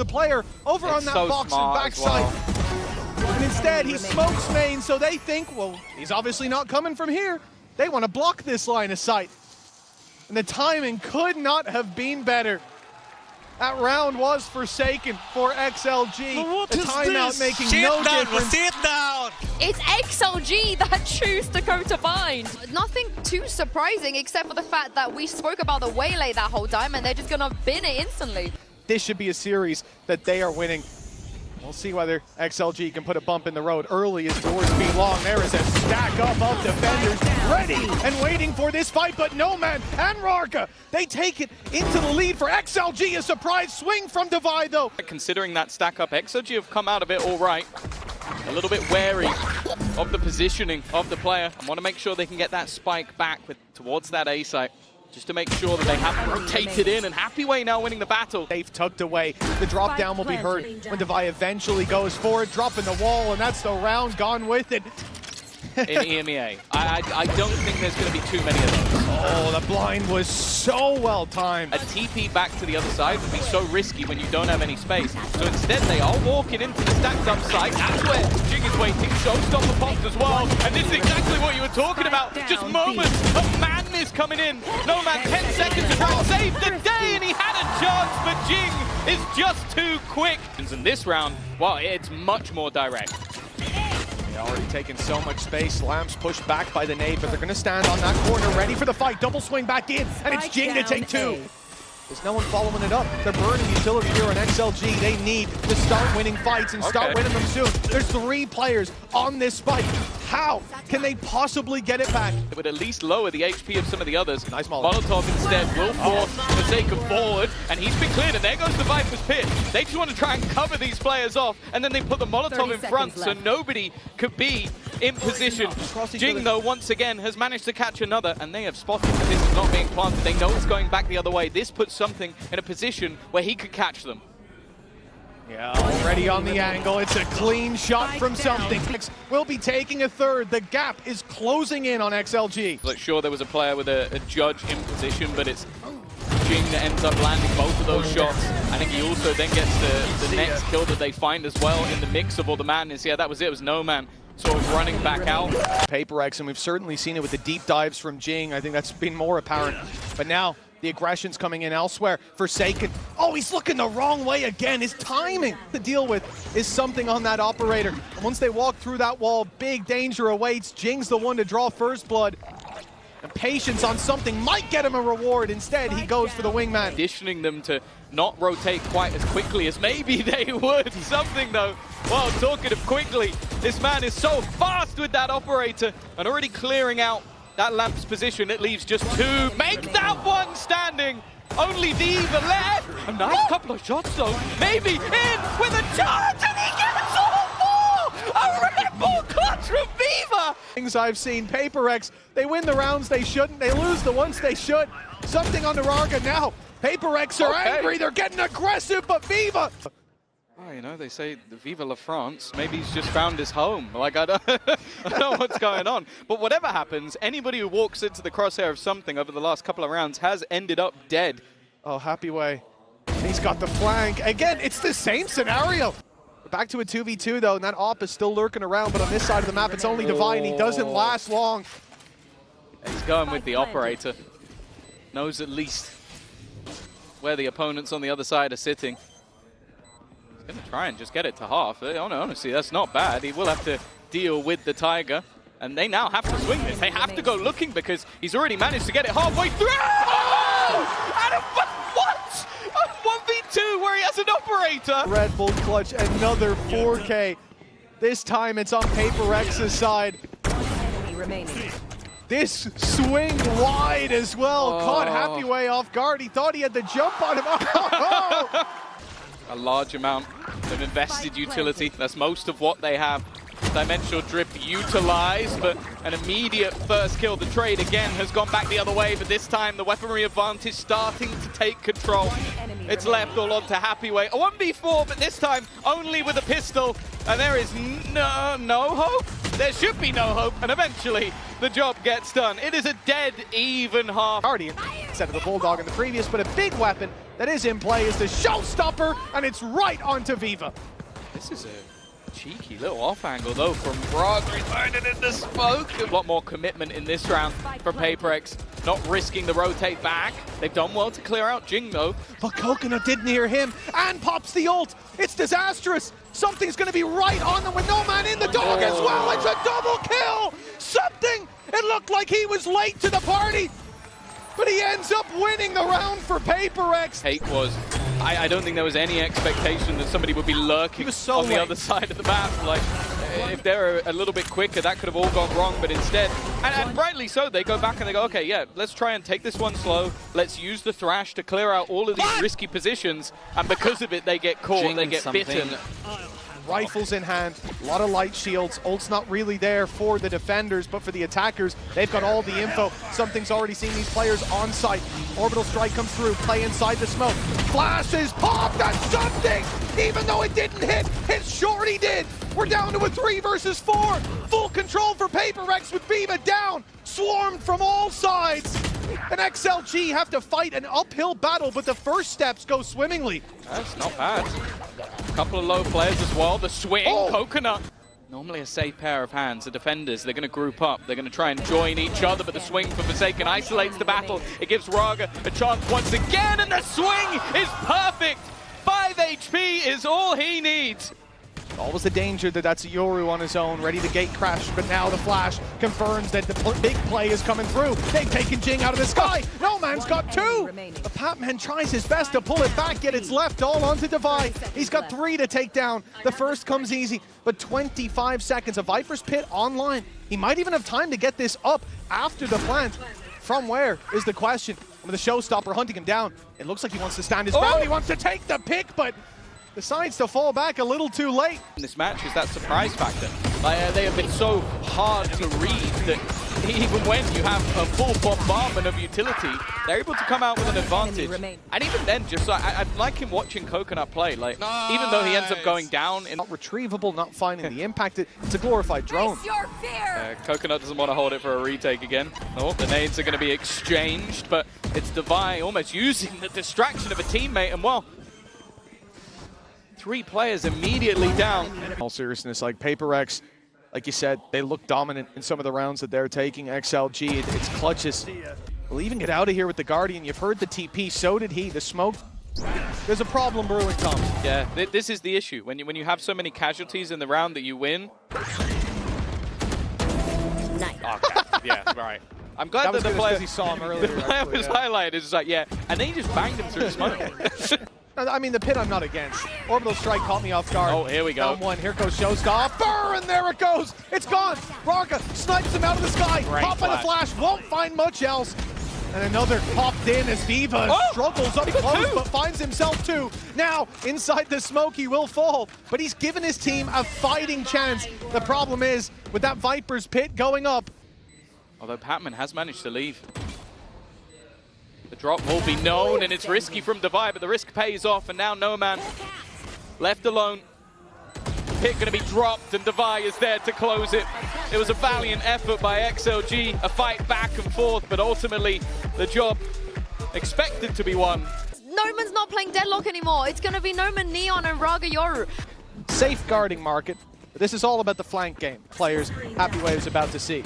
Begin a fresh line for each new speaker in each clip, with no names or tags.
the player over on that box and backside. And instead, he smokes main, so they think, well, he's obviously not coming from here. They want to block this line of sight. And the timing could not have been better. That round was forsaken for XLG. The timeout making no difference.
It's XLG that choose to go to bind. Nothing too surprising except for the fact that we spoke about the waylay that whole time and they're just gonna bin it instantly.
This should be a series that they are winning. We'll see whether XLG can put a bump in the road early as doors be long. There is a stack up of defenders ready and waiting for this fight, but Nomad and f0rsakeN, they take it into the lead for XLG. A surprise swing from Divide, though.
Considering that stack up, XLG have come out of it all right. A little bit wary of the positioning of the player. I want to make sure they can get that spike back towards that A site. Just to make sure that they have rotated in, and Happyway now winning the battle.
They've tucked away. The drop down will be heard when Divide eventually goes for it, dropping the wall, and that's the round gone with it.
In EMEA. I don't think there's going to be too many of those.
Oh, the blind was so well timed.
A TP back to the other side would be so risky when you don't have any space. So instead, they are walking into the stacked up site. That's where Jing is waiting. Showstopper popped as well. And this is exactly what you were talking about. Just moments of madness coming in. Nomad 10 seconds to try and save the day, and he had a chance, but Jing is just too quick. And this round, well, it's much more direct.
Already taking so much space. Lamps pushed back by the nade, but they're going to stand on that corner, ready for the fight. Double swing back in, and it's Jing to take two. There's no one following it up. They're burning utility here on XLG. They need to start winning fights and start winning them soon. There's 3 players on this spike. How can they possibly get it back?
It would at least lower the HP of some of the others.
Nice Molotov.
Molotov instead will force f0rsakeN forward, and he's been cleared, and there goes the Viper's Pit. They just want to try and cover these players off, and then they put the Molotov in front so nobody could be in position. Jing, though, once again, has managed to catch another, and they have spotted that this is not being planted. They know it's going back the other way. This puts something in a position where he could catch them.
Yeah, already on the angle. It's a clean shot from something. We'll be taking a third. The gap is closing in on XLG.
Like, sure, there was a player with a judge in position, but it's Jing that ends up landing both of those shots. I think he also then gets the next kill that they find as well in the mix of all the madness. Yeah, that was it. It was Nomad sort of running back out.
PRX, and we've certainly seen it with the deep dives from Jing. I think that's been more apparent. But now, the aggression's coming in elsewhere. f0rsakeN. Oh, he's looking the wrong way again. His timing to deal with is something on that operator. And once they walk through that wall, big danger awaits. Jing's the one to draw first blood. And patience on something might get him a reward. Instead, he goes for the wingman.
Conditioning them to not rotate quite as quickly as maybe they would. Something, though, well, talking of quickly, this man is so fast with that operator and already clearing out that Lamp's position. It leaves just 2. Make that one standing. Only Diva left. A nice couple of shots, though. Maybe in with a chance, and he gets all 4. A Red Bull clutch from Viva.
Things I've seen. PRX, they win the rounds they shouldn't. They lose the ones they should. Something on the f0rsakeN now. PRX are angry. They're getting aggressive, but Viva.
Oh, you know, they say the Viva la France. Maybe he's just found his home. Like, I don't know what's going on. But whatever happens, anybody who walks into the crosshair of something over the last couple of rounds has ended up dead.
Oh, Happyway. He's got the flank. Again, it's the same scenario. Back to a 2v2, though, and that op is still lurking around. But on this side of the map, it's only Divide, and he doesn't last long.
He's going with the operator. Knows at least where the opponents on the other side are sitting. Gonna try and just get it to half. Honestly, that's not bad. He will have to deal with the Tiger, and they now have to swing this. They have to go looking because he's already managed to get it halfway through. Oh! What? A 1v2 where he has an operator.
Red Bull clutch, another 4K. This time it's on PRX's side. This swing wide as well. Caught Happyway off guard. He thought he had the jump on him. Oh!
A large amount of invested utility. That's most of what they have. Dimensional Drip utilized, but an immediate first kill. The trade again has gone back the other way, but this time the weaponry advantage starting to take control. It's left all on to Happyway. A 1v4, but this time only with a pistol. And there is no hope. There should be no hope, and eventually the job gets done. It is a dead even half.
Guardian instead of the Bulldog in the previous, but a big weapon that is in play is the Showstopper, and it's right onto Viva.
This is a cheeky little off angle though from Braga. He's burning in the smoke. A lot more commitment in this round from PRX, not risking the rotate back. They've done well to clear out Jing though.
But Coconut didn't hear him and pops the ult. It's disastrous. Something's going to be right on them with no man in the dog as well. It's a double kill. Something. It looked like he was late to the party, but he ends up winning the round for PRX.
Hate was, I don't think there was any expectation that somebody would be lurking on the other side of the map. Like, if they're a little bit quicker, that could have all gone wrong, but instead, and rightly so, they go back and they go, okay, yeah, let's try and take this one slow. Let's use the Thrash to clear out all of these risky positions, and because of it, they get caught, they get bitten.
Rifles in hand, a lot of light shields. Ult's not really there for the defenders, but for the attackers, they've got all the info. Something's already seen these players on site. Orbital Strike comes through, play inside the smoke. Flashes popped at Something! Even though it didn't hit, it surely did! We're down to a 3 versus 4. Full control for PRX with Viva down, swarmed from all sides. And XLG have to fight an uphill battle, but the first steps go swimmingly.
That's not bad. A couple of low players as well. The swing, Coconut. Normally a safe pair of hands. The defenders, they're going to group up. They're going to try and join each other, but the swing for f0rsakeN isolates the battle. It gives Raga a chance once again, and the swing is perfect. 5 HP is all he needs.
Always the danger that that's a Yoru on his own, ready to gate crash, but now the flash confirms that the big play is coming through. They've taken Jing out of the sky. No man's got 2. The Patman tries his best to pull it back, yet it's left all onto Divide. He's got 3 to take down. The first comes easy, but 25 seconds. A Viper's Pit online. He might even have time to get this up after the plant. From where is the question? With the Showstopper hunting him down, it looks like he wants to stand his ground. He wants to take the pick, but decides to fall back a little too late.
In this match is that surprise factor. They have been so hard to read that even when you have a full bombardment of utility, they're able to come out with an advantage. And even then, just I like him watching Coconut play. Like, even though he ends up going down,
Not retrievable, not finding the impact. It's a glorified drone.
Coconut doesn't want to hold it for a retake again. Oh, the nades are going to be exchanged, but it's Divide almost using the distraction of a teammate, and well, 3 players immediately down.
In all seriousness, like PRX, like you said, they look dominant in some of the rounds that they're taking. XLG, it's clutches. We'll even get out of here with the Guardian. You've heard the TP, so did he. The smoke, there's a problem brewing, Tom.
Yeah, this is the issue. When you have so many casualties in the round that you win.
Nice.
Okay, yeah, right. I'm glad that the player,
he saw him earlier.
the player was highlighted. It's like, yeah, and then he just banged him through the smoke.
I mean, the pit I'm not against. Orbital Strike caught me off guard.
Oh, here we go.
Down 1, here goes Showstopper, and there it goes. It's gone. Raga snipes him out of the sky. Pop on a flash, won't find much else. And another popped in as Viva struggles up close, but finds himself 2. Now, inside the smoke, he will fall, but he's given his team a fighting chance. The problem is, with that Viper's Pit going up.
Although Patman has managed to leave. The drop will be known, and it's risky from Divide, but the risk pays off, and now No Man left alone. Pit going to be dropped, and Divide is there to close it. It was a valiant effort by XLG, a fight back and forth, but ultimately the job expected to be won.
Noman's not playing Deadlock anymore. It's going to be Noman, Neon, and Raga Yoru.
Safeguarding market. But this is all about the flank game. Players, Happy Wave's about to see.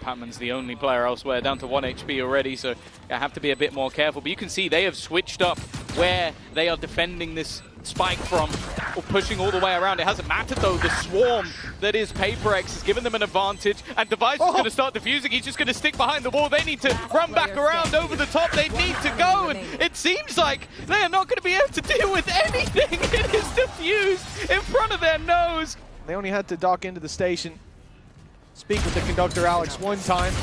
Patman's the only player elsewhere, down to 1 HP already, so I have to be a bit more careful. But you can see they have switched up where they are defending this spike from, or pushing all the way around. It hasn't mattered though. The swarm that is PRX has given them an advantage, and Device is going to start defusing. He's just going to stick behind the wall. They need to run back around over the top. They need to go, and it seems like they are not going to be able to deal with anything. It is diffused in front of their nose.
They only had to dock into the station, speak with the conductor Alex one time,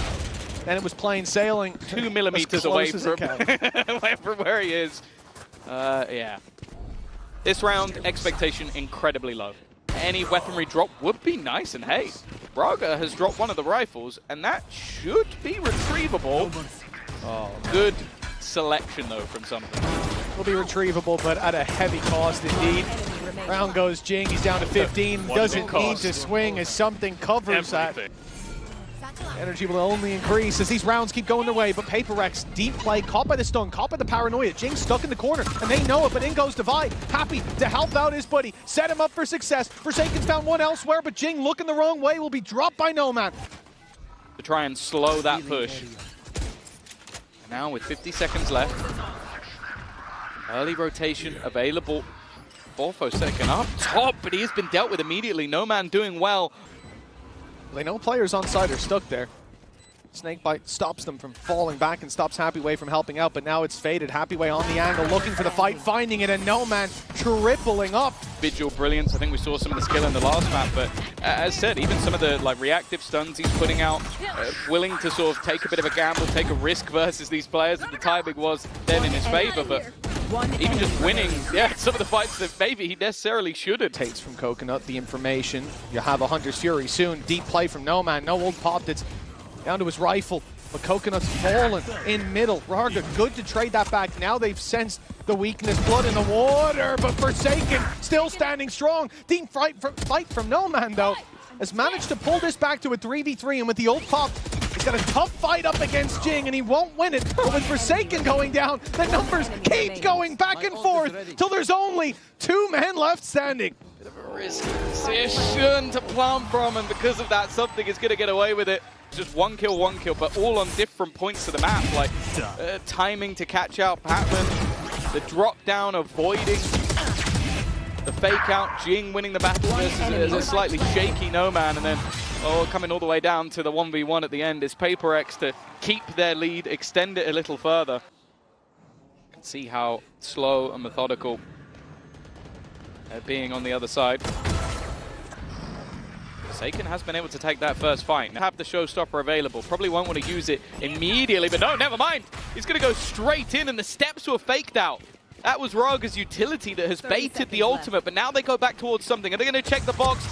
and it was plain sailing.
2 millimeters away from where he is. Yeah. This round, expectation incredibly low. Any weaponry drop would be nice, and hey, Braga has dropped one of the rifles, and that should be retrievable. Oh, good selection though from something.
Will be retrievable, but at a heavy cost indeed. Round goes Jing, he's down to 15. Doesn't need to swing as something covers that. Energy will only increase as these rounds keep going their way, but PRX, deep play, caught by the stun, caught by the paranoia. Jing stuck in the corner, and they know it, but in goes Divide, happy to help out his buddy, set him up for success. f0rsakeN's found one elsewhere, but Jing looking the wrong way, will be dropped by Nomad.
To try and slow that push. Now with 50 seconds left, early rotation available for f0rsakeN up top, but he has been dealt with immediately. No man doing well.
They know players on side are stuck there. Snakebite stops them from falling back and stops Happyway from helping out, but now it's faded. Happyway on the angle, looking for the fight, finding it, and No Man tripling up.
Visual brilliance. I think we saw some of the skill in the last map, but as said, even some of the reactive stuns he's putting out, willing to sort of take a bit of a gamble, take a risk versus these players, and the timing was then in his favor, but even just winning, some of the fights that maybe he necessarily shouldn't.
Takes from Coconut the information. You have a Hunter's Fury soon. Deep play from No Man. No ult popped. It's down to his rifle, but Coconut's fallen in middle. Raga, good to trade that back. Now they've sensed the weakness, blood in the water, but f0rsakeN still standing strong. Deep fight from No Man, though, has managed to pull this back to a 3v3, and with the ult pop, he's got a tough fight up against Jing, and he won't win it. But with f0rsakeN going down, the numbers keep going back and forth till there's only 2 men left standing.
Bit of a risky position to plant from, and because of that, something is going to get away with it. Just one kill, but all on different points of the map, like timing to catch out Patman, the drop down avoiding the fake out, Jing winning the battle versus a slightly shaky No Man, and then coming all the way down to the 1v1 at the end is PRX to keep their lead, extend it a little further. You can see how slow and methodical they're being on the other side. f0rsakeN has been able to take that first fight. Have the showstopper available. Probably won't want to use it immediately, but no, never mind. He's going to go straight in, and the steps were faked out. That was Raga's utility that has baited the ultimate, but now they go back towards something. Are they going to check the box?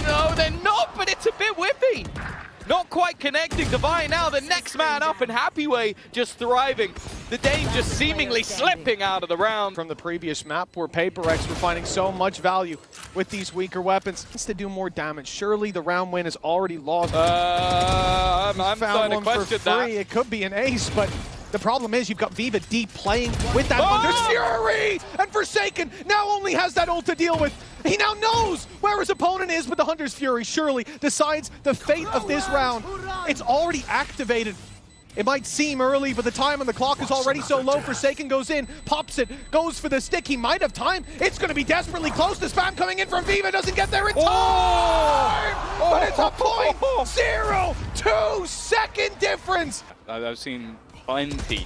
No, they're not, but it's a bit whippy. Not quite connecting. Divine now the next man up, and Happyway just thriving. The Dane just seemingly slipping out of the round.
From the previous map where PRX were finding so much value with these weaker weapons. Needs to do more damage. Surely the round win is already lost.
I'm starting to question that.
It could be an ace, but the problem is you've got Viva deep playing with that Hunter's Fury! And f0rsakeN now only has that ult to deal with. He now knows where his opponent is with the Hunter's Fury. Surely decides the fate of this round. It's already activated. It might seem early, but the time on the clock is already so low. f0rsakeN goes in, pops it, goes for the stick. He might have time. It's going to be desperately close. The spam coming in from Viva doesn't get there in time. But it's a 0.02 second difference.
I've seen plenty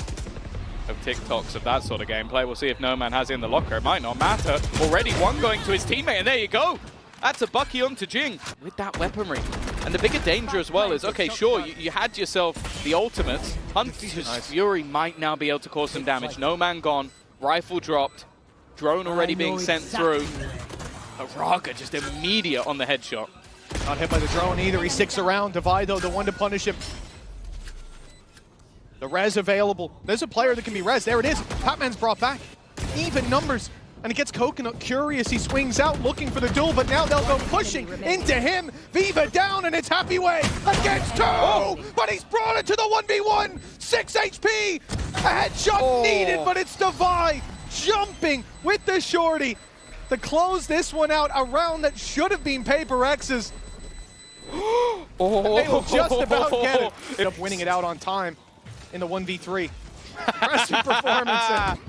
of TikToks of that sort of gameplay. We'll see if No Man has it in the locker. It might not matter. Already one going to his teammate, and there you go. That's a Bucky onto Jing with that weaponry. And the bigger danger as well is, okay, sure, you had yourself the ultimates. Hunter's Fury might now be able to cause some damage. No Man gone, rifle dropped, drone already being sent through. Raga just immediate on the headshot.
Not hit by the drone either. He sticks around. Divide, though, the one to punish him. The res available. There's a player that can be res. There it is. Patman's brought back. Even numbers. And it gets Coconut curious. He swings out looking for the duel, but now they'll go pushing into him. Viva down, and it's Happyway against 2. But he's brought it to the 1v1. 6 HP. A headshot needed, but it's Divide jumping with the shorty to close this one out. A round that should have been PRX's. They will just about get it. End up winning it out on time in the 1v3. Impressive performance.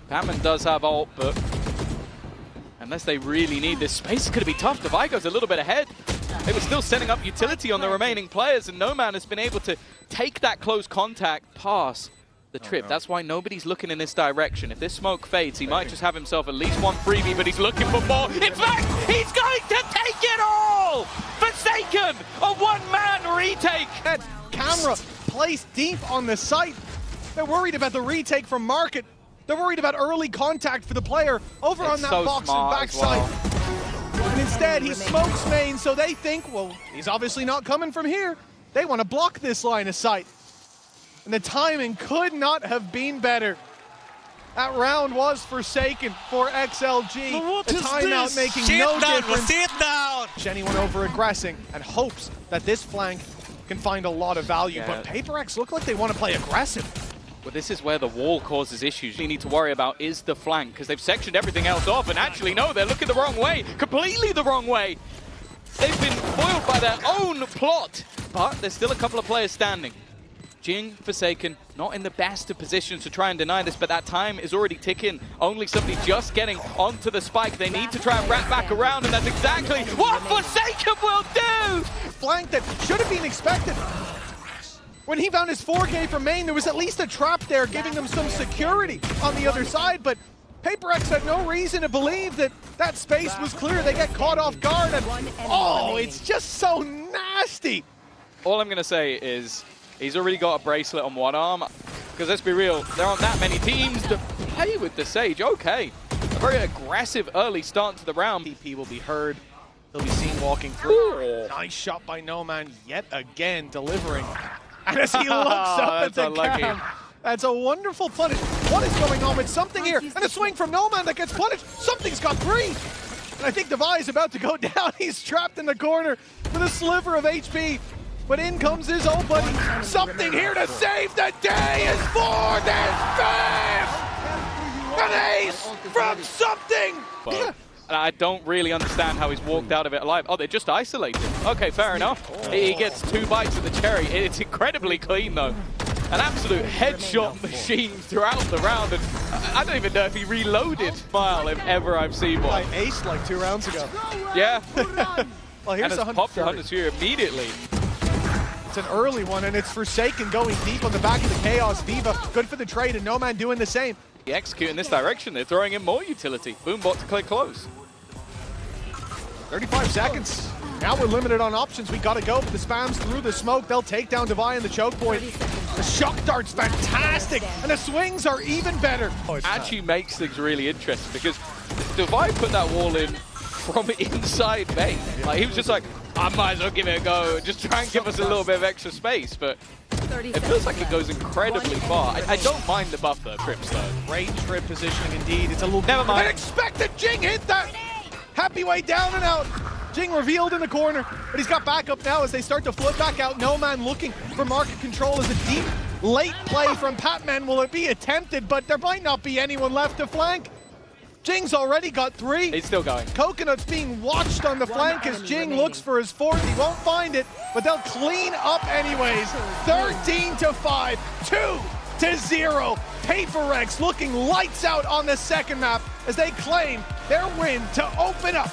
Patman does have ult, but unless they really need this space, it's going to be tough. Divide goes a little bit ahead. They were still setting up utility on the remaining players, and No Man has been able to take that close contact pass the trip. That's why nobody's looking in this direction. If this smoke fades, he might just have himself at least one freebie, but he's looking for more. In fact, he's going to take it all! f0rsakeN, a one-man retake!
That camera placed deep on the site. They're worried about the retake from Market. They're worried about early contact for the player over on that box and backside. And instead, he smokes main, so they think, well, he's obviously not coming from here. They want to block this line of sight. And the timing could not have been better. That round was f0rsakeN for XLG. The timeout making no difference. Anyone over aggressing and hopes that this flank can find a lot of value.
Yeah.
But PRX look like they want to play aggressive.
Well, this is where the wall causes issues. You need to worry about is the flank, because they've sectioned everything else off, and actually, no, they're looking the wrong way, completely the wrong way. They've been foiled by their own plot, but there's still a couple of players standing. Jing, f0rsakeN, not in the best of positions to try and deny this, but that time is already ticking. Only somebody just getting onto the spike. They need to try and wrap back around, and that's exactly what f0rsakeN will do!
Flank that should have been expected. When he found his 4K from main, there was at least a trap there giving them some security on the other side, but PRX had no reason to believe that that space was clear. They get caught off guard, and oh, it's just so nasty.
All I'm going to say is he's already got a bracelet on one arm, because let's be real, there aren't that many teams to play with the Sage. Okay, a very aggressive early start to the round.
TP will be heard. He'll be seen walking through. Nice shot by Noman, yet again delivering. And as he looks up at the cam, that's a wonderful punish. What is going on with something here? And a swing from Noman that gets punished. Something's got three. And I think Devi is about to go down. He's trapped in the corner with a sliver of HP. But in comes his old buddy. Something here to save the day is for this fifth! An ace from something!
Well, and I don't really understand how he's walked out of it alive. Oh, they're just isolated. Okay, fair enough. He gets 2 bites of the cherry. It's incredibly clean, though. An absolute headshot machine throughout the round. And I don't even know if he reloaded Smile if ever I've seen one.
I aced like 2 rounds ago.
Yeah.
Well, here's
and
the
it's popped the Hunter's Fury immediately.
It's an early one, and it's f0rsakeN going deep on the back of the Chaos. Viva, good for the trade, and Noman doing the same.
They execute in this direction. They're throwing in more utility. Boombot to clear close.
35 seconds. Now we're limited on options. We gotta go, but the spams through the smoke. They'll take down Devi in the choke point. The shock dart's fantastic, and the swings are even better.
Actually makes things really interesting, because Devi put that wall in from inside main. Like, he was just like, I might as well give it a go, just try and give us a little bit of extra space, but it feels like it goes incredibly far. I don't mind the buff though, trips though.
Great trip positioning indeed. It's a little
Never mind.
unexpected. Jing hit that. Happy way down and out. Jing revealed in the corner, but he's got backup now as they start to flip back out. Noman looking for market control as a deep late play from Patman. Will it be attempted? But there might not be anyone left to flank. Jing's already got 3.
He's still going.
Coconut's being watched on the flank as Jing looks for his 4th. He won't find it, but they'll clean up anyways. 13-5, 2-0. f0rX looking lights out on the second map as they claim their win to open up